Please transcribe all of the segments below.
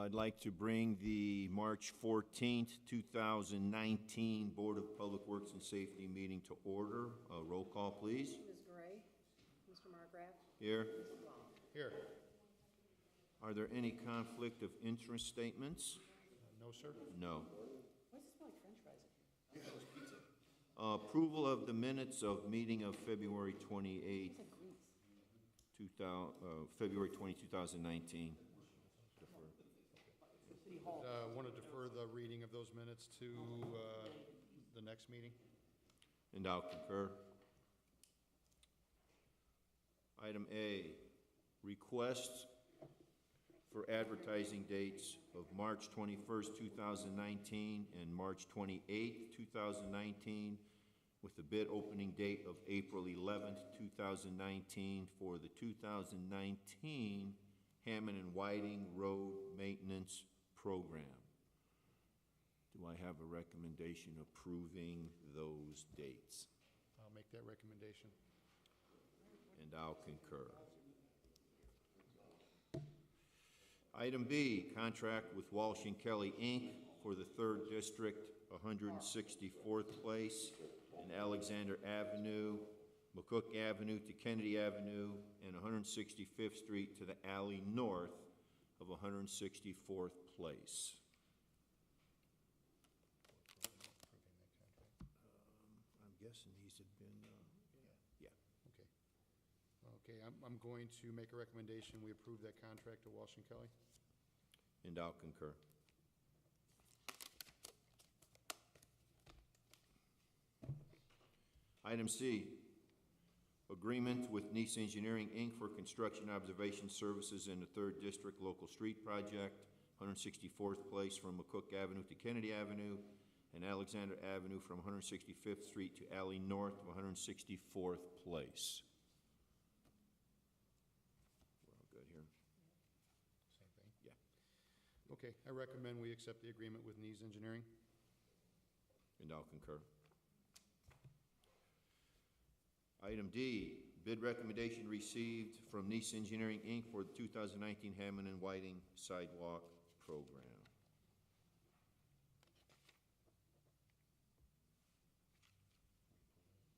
I'd like to bring the March 14th, 2019 Board of Public Works and Safety meeting to order. Roll call, please. Ms. Gray. Mr. Margraf. Here. Mr. Long. Here. Are there any conflict of interest statements? No, sir. No. Why does it smell like french fries? Approval of the minutes of meeting of February 28th, It's like grease. February 20, 2019. City Hall. Want to defer the reading of those minutes to the next meeting? And I'll concur. Item A, requests for advertising dates of March 21st, 2019 and March 28th, 2019, with the bid opening date of April 11th, 2019 for the 2019 Hammond and Whiting Road Maintenance Program. Do I have a recommendation approving those dates? I'll make that recommendation. And I'll concur. Item B, contract with Walsh and Kelly, Inc. for the 3rd District, 164th Place and Alexander Avenue, McCook Avenue to Kennedy Avenue, and 165th Street to the alley north of 164th Place. I'm guessing these have been, yeah. Okay, I'm going to make a recommendation. We approve that contract to Walsh and Kelly. And I'll concur. Item C, agreement with Nice Engineering, Inc. for construction observation services in the 3rd District Local Street Project, 164th Place from McCook Avenue to Kennedy Avenue, and Alexander Avenue from 165th Street to alley north of 164th Place. We're all good here? Same thing? Yeah. Okay, I recommend we accept the agreement with Nees Engineering. And I'll concur. Item D, bid recommendation received from Nice Engineering, Inc. for the 2019 Hammond and Whiting Sidewalk Program.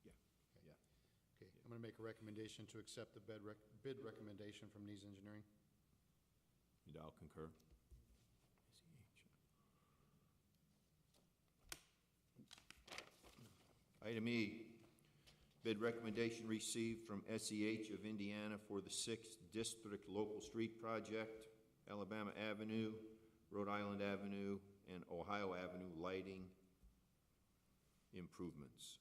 Yeah. Okay, I'm going to make a recommendation to accept the bid recommendation from Nees Engineering. And I'll concur. Item E, bid recommendation received from SEH of Indiana for the 6th District Local Street Project, Alabama Avenue, Rhode Island Avenue, and Ohio Avenue lighting improvements.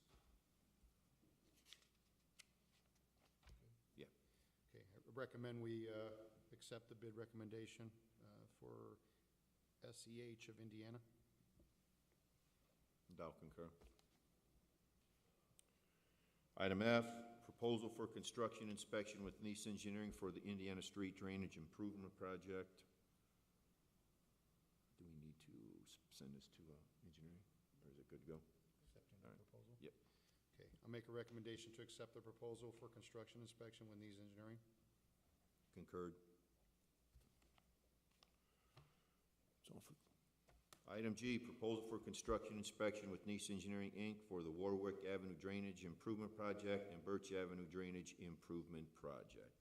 Yeah. Okay, I recommend we accept the bid recommendation for SEH of Indiana. And I'll concur. Item F, proposal for construction inspection with Nice Engineering for the Indiana Street Drainage Improvement Project. Do we need to send this to engineering, or is it good to go? Accepting the proposal? Yep. Okay, I'll make a recommendation to accept the proposal for construction inspection with Nees Engineering. Concurred. Item G, proposal for construction inspection with Nice Engineering, Inc. for the Warwick Avenue Drainage Improvement Project and Birch Avenue Drainage Improvement Project.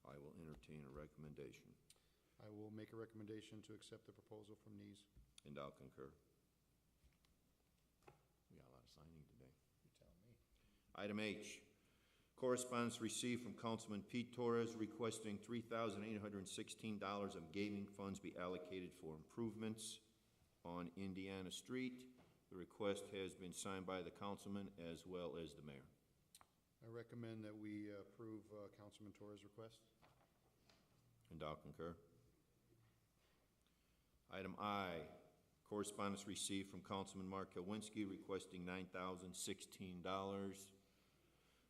I will entertain a recommendation. I will make a recommendation to accept the proposal from Nees. And I'll concur. We got a lot of signing today. You tell me. Item H, correspondence received from Councilman Pete Torres requesting $3,816 of gaming funds be allocated for improvements on Indiana Street. The request has been signed by the councilman as well as the mayor. I recommend that we approve Councilman Torres' request. And I'll concur. Item I, correspondence received from Councilman Mark Kowinski requesting $9,016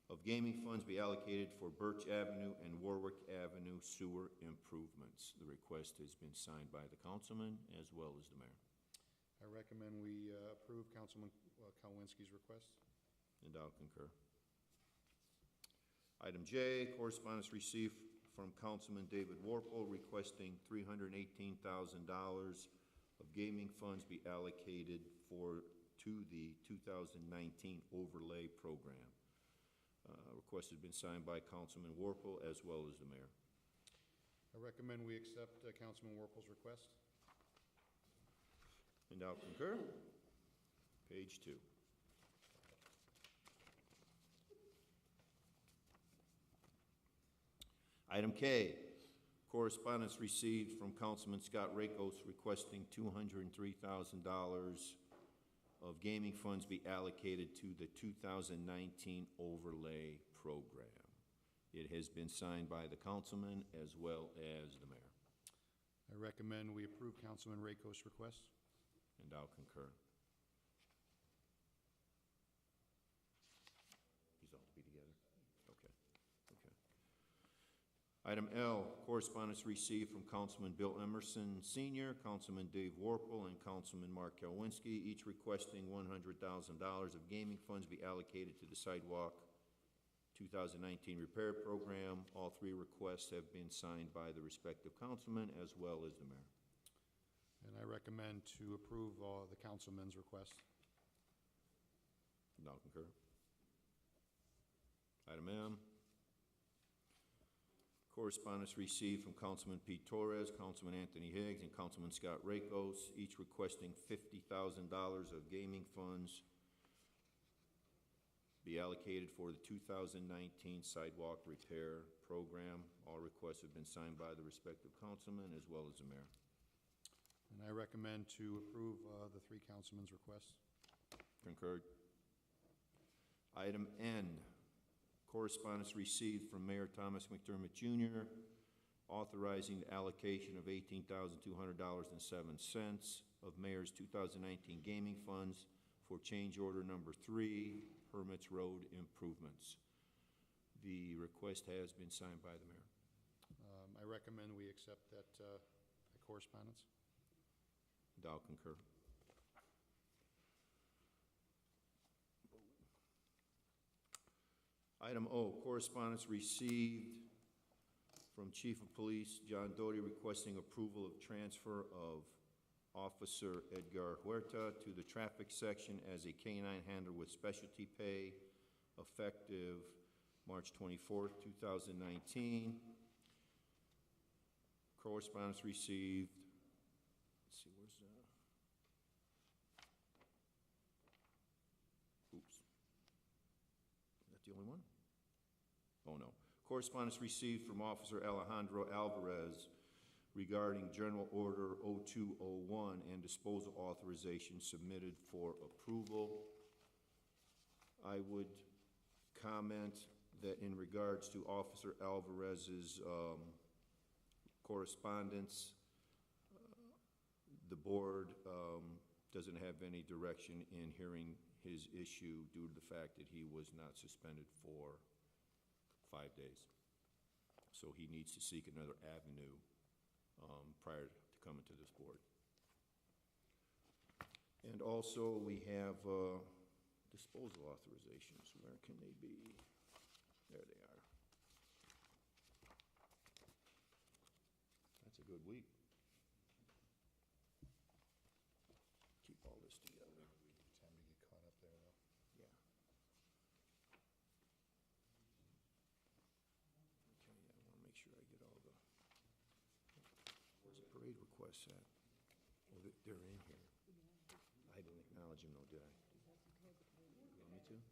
of gaming funds be allocated for Birch Avenue and Warwick Avenue sewer improvements. The request has been signed by the councilman as well as the mayor. I recommend we approve Councilman Kowinski's request. And I'll concur. Item J, correspondence received from Councilman David Warple requesting $318,000 of gaming funds be allocated to the 2019 overlay program. Request has been signed by Councilman Warple as well as the mayor. I recommend we accept Councilman Warple's request. And I'll concur. Page 2. Item K, correspondence received from Councilman Scott Rakos requesting $203,000 of gaming funds be allocated to the 2019 overlay program. It has been signed by the councilman as well as the mayor. I recommend we approve Councilman Rakos' request. And I'll concur. These all have to be together? Okay. Item L, correspondence received from Councilman Bill Emerson Sr., Councilman Dave Warple, and Councilman Mark Kalwinski, each requesting $100,000 of gaming funds be allocated to the sidewalk 2019 repair program. All three requests have been signed by the respective councilman as well as the mayor. And I recommend to approve the councilman's request. And I'll concur. Item M, correspondence received from Councilman Pete Torres, Councilman Anthony Higgs, and Councilman Scott Rakos, each requesting $50,000 of gaming funds be allocated for the 2019 sidewalk repair program. All requests have been signed by the respective councilman as well as the mayor. And I recommend to approve the three councilmen's requests. Concurred. Item N, correspondence received from Mayor Thomas McDermott Jr. authorizing the allocation of $18,200.07 of Mayor's 2019 gaming funds for change order number 3, Permits Road Improvements. The request has been signed by the mayor. I recommend we accept that correspondence. And I'll concur. Item O, correspondence received from Chief of Police John Doty requesting approval of transfer of Officer Edgar Huerta to the traffic section as a K-9 handler with specialty pay effective March 24th, 2019. Correspondence received, let's see, where's that? Oops. Is that the only one? Oh, no. Correspondence received from Officer Alejandro Alvarez regarding General Order 0201 and disposal authorization submitted for approval. I would comment that in regards to Officer Alvarez's correspondence, the board doesn't have any direction in hearing his issue due to the fact that he was not suspended for 5 days. So he needs to seek another avenue prior to coming to this board. And also we have disposal authorizations. Where can they be? There they are. That's a good week. Keep all this together. Time to get caught up there, though. Yeah. Okay, yeah, I want to make sure I get all the, where's the parade requests at? Oh, they're in here. I didn't acknowledge them though, did I? You need to? Okay.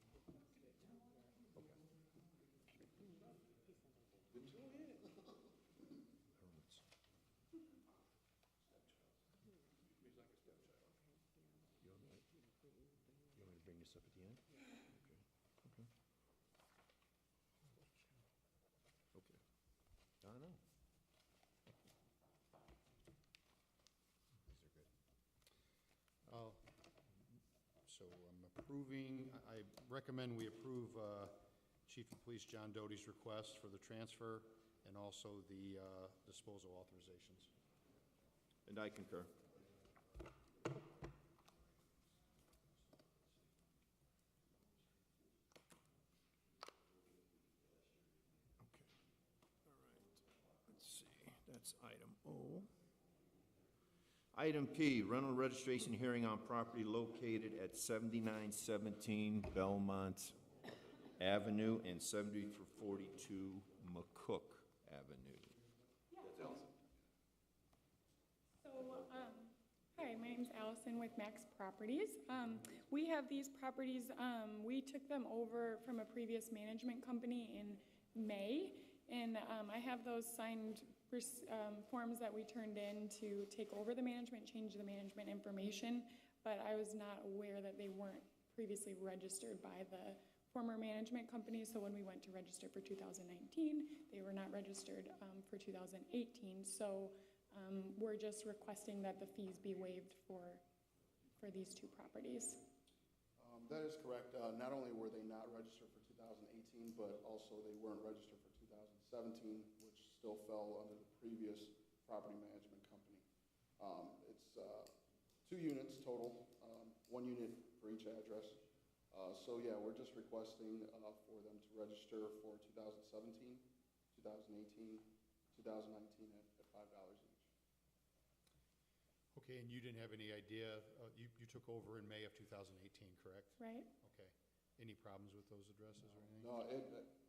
Hermits. You want me to bring this up at the end? Okay. I don't know. These are good. So I'm approving, I recommend we approve Chief of Police John Doty's request for the transfer and also the disposal authorizations. And I concur. Okay. All right. Item P, rental registration hearing on property located at 7917 Belmont Avenue and 7342 McCook Avenue. Hi, my name's Allison with Max Properties. We have these properties, we took them over from a previous management company in May, and I have those signed forms that we turned in to take over the management, change the management information, but I was not aware that they weren't previously registered by the former management company, so when we went to register for 2019, they were not registered for 2018, so we're just requesting that the fees be waived for these two properties. That is correct. Not only were they not registered for 2018, but also they weren't registered for 2017, which still fell under the previous property management company. It's 2 units total, 1 unit for each address. So yeah, we're just requesting for them to register for 2017, 2018, 2019 at $5 each. Okay, and you didn't have any idea, you took over in May of 2018, correct? Right. Okay. Any problems with those addresses or anything? No,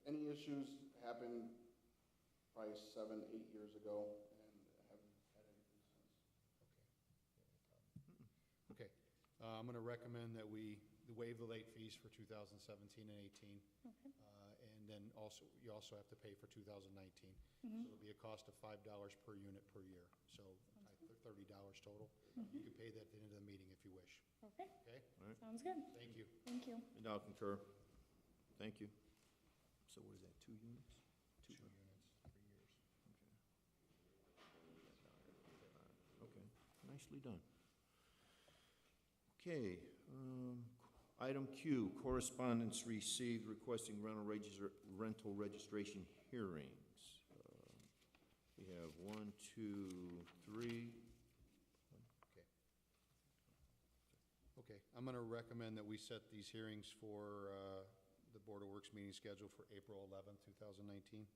any issues happened probably 7, 8 years ago, and I haven't had anything since. Okay. I'm going to recommend that we waive the late fees for 2017 and 18. Okay. And then also, you also have to pay for 2019. So it'll be a cost of $5 per unit per year. So $30 total. You can pay that at the end of the meeting if you wish. Okay. Okay? Right. Sounds good. Thank you. Thank you. And I'll concur. Thank you. So what is that, 2 units? 2 units, 3 years. Okay, nicely done. Okay, item Q, correspondence received requesting rental registration hearings. We have 1, 2, 3. Okay, I'm going to recommend that we set these hearings for the Board of Works meeting scheduled for April 11th, 2019.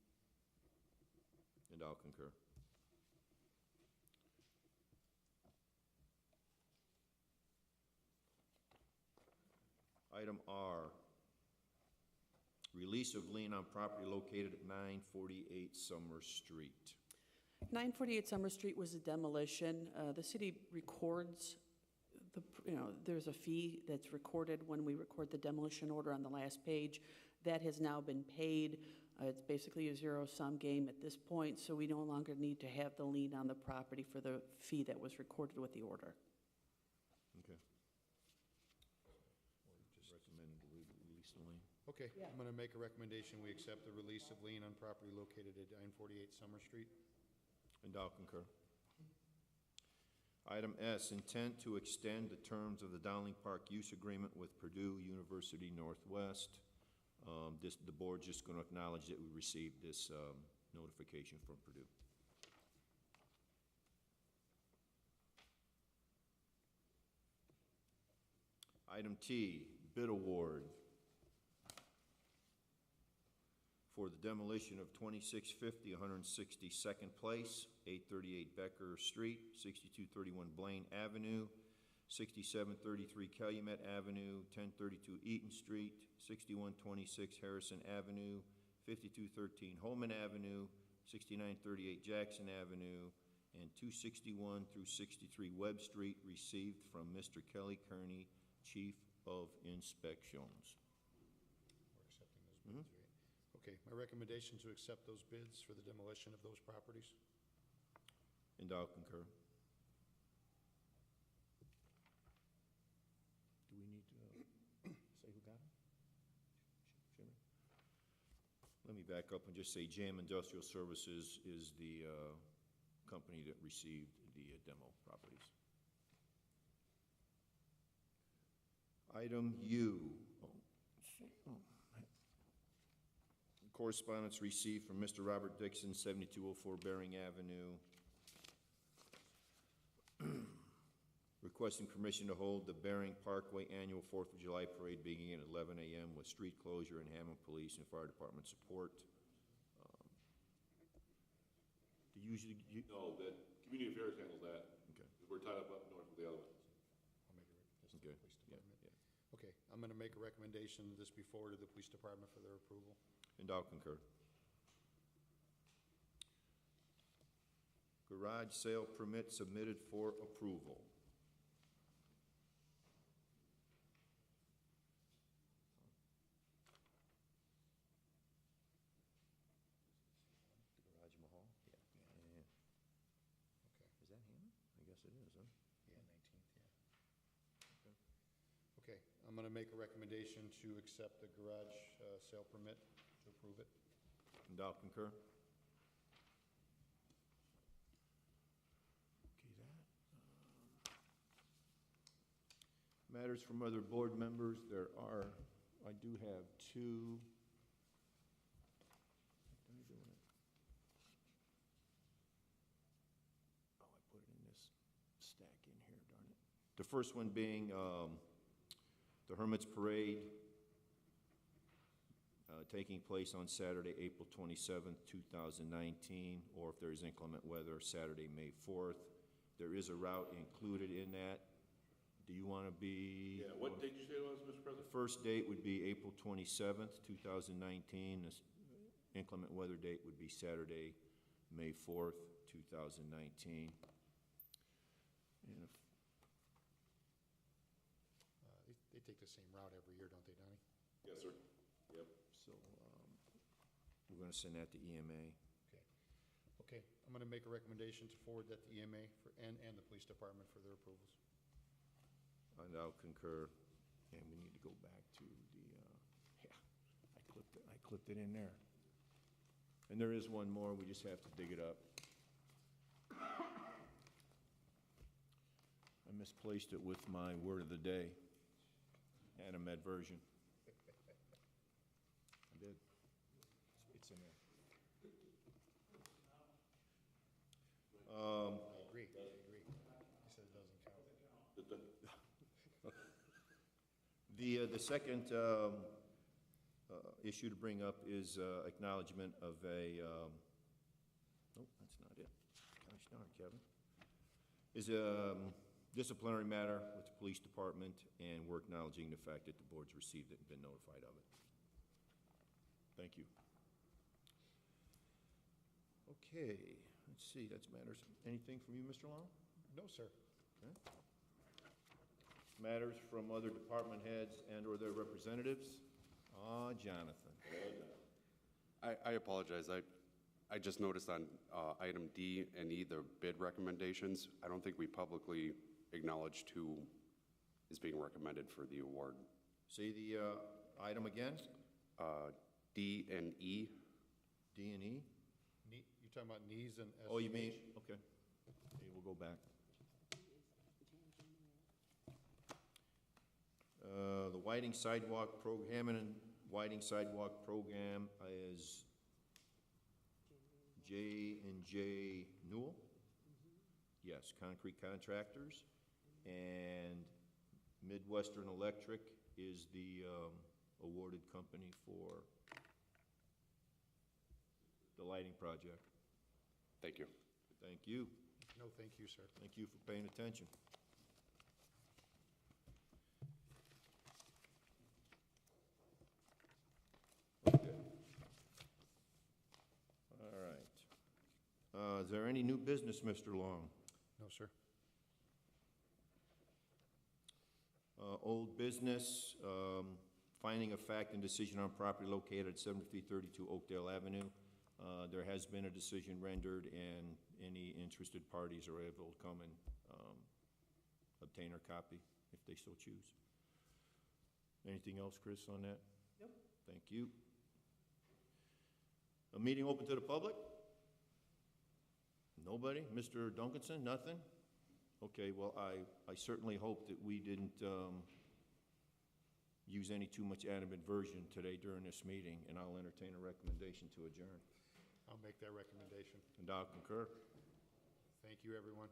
And I'll concur. Item R, release of lien on property located at 948 Summer Street. 948 Summer Street was a demolition. The city records, there's a fee that's recorded when we record the demolition order on the last page. That has now been paid. It's basically a zero-sum game at this point, so we no longer need to have the lien on the property for the fee that was recorded with the order. Okay. Just recommend release the lien. Okay, Yeah. I'm going to make a recommendation. We accept the release of lien on property located at 948 Summer Street. And I'll concur. Item S, intent to extend the terms of the Dowling Park use agreement with Purdue University Northwest. The board's just going to acknowledge that we received this notification from Purdue. Item T, bid award for the demolition of 2650 162nd Place, 838 Becker Street, 6231 Blaine Avenue, 6733 Calumet Avenue, 1032 Eaton Street, 6126 Harrison Avenue, 5213 Holman Avenue, 6938 Jackson Avenue, and 261 through 63 Webb Street, received from Mr. Kelly Kearney, Chief of Inspections. We're accepting those bids, right? Okay, my recommendation to accept those bids for the demolition of those properties. And I'll concur. Do we need to say who got it? Jimmy? Let me back up and just say JAM Industrial Services is the company that received the demo properties. Item U. Correspondence received from Mr. Robert Dixon, 7204 Bering Avenue, requesting permission to hold the Bering Parkway Annual 4th of July Parade beginning at 11 a.m. with street closure and Hammond Police and Fire Department support. No, that Community Affairs handles that. Okay. We're tied up Okay, I'm going to make a recommendation that this be forwarded to the police department for their approval. And I'll concur. Garage sale permit submitted for approval. Garage Mahal? Yeah. Okay. Is that Hammond? I guess it is, huh? Yeah, 19th, yeah. Okay, I'm going to make a recommendation to accept the garage sale permit, to approve it. And I'll concur. Okay, matters from other board members, I do have two. Am I doing it? Oh, I put it in this stack in here, darn it. The first one being the Hermit's Parade, taking place on Saturday, April 27th, 2019, or if there's inclement weather, Saturday, May 4th. There is a route included in that. Do you want to be? Yeah, what date did you say it was, Mr. President? The first date would be April 27th, 2019. The inclement weather date would be Saturday, May 4th, 2019. And if They take the same route every year, don't they, Donnie? Yes, sir. Yep. so, we're going to send that to EMA. Okay. Okay, I'm going to make a recommendation to forward that to EMA and the police department for their approvals. And I'll concur. And we need to go back to the, yeah, I clipped it in there. And there is one more, we just have to dig it up. I misplaced it with my word of the day, Hammond version. I did. It's in there. I agree. He said it doesn't count. The second issue to bring up is acknowledgement of a, nope, that's not it. Gosh darn, Kevin. Is a disciplinary matter with the police department, and we're acknowledging the fact that the board's received it and been notified of it. Thank you. Okay, let's see, that's matters. Anything from you, Mr. Long? No, sir. Okay. Matters from other department heads and/or their representatives? Jonathan. I apologize. I just noticed on item D and E, the bid recommendations, I don't think we publicly acknowledged who is being recommended for the award. See the item again? D and E. D and E? You're talking about knees and SCH? Oh, you mean, okay. Okay, we'll go back. The Whiting Sidewalk Hammond and Whiting Sidewalk Program is J&J Newell? Yes, concrete contractors. And Midwestern Electric is the awarded company for the lighting project. Thank you. Thank you. No, thank you, sir. Thank you for paying attention. Okay. All right. Is there any new business, Mr. Long? No, sir. Old business, finding of fact and decision on property located at 7332 Oakdale Avenue. There has been a decision rendered, and any interested parties are able to come and obtain our copy if they so choose. Anything else, Chris, on that? Nope. Thank you. A meeting open to the public? Nobody? Mr. Duncanson, nothing? Okay, well, I certainly hope that we didn't use any too much animadversion today during this meeting, and I'll entertain a recommendation to adjourn. I'll make that recommendation. And I'll concur. Thank you, everyone.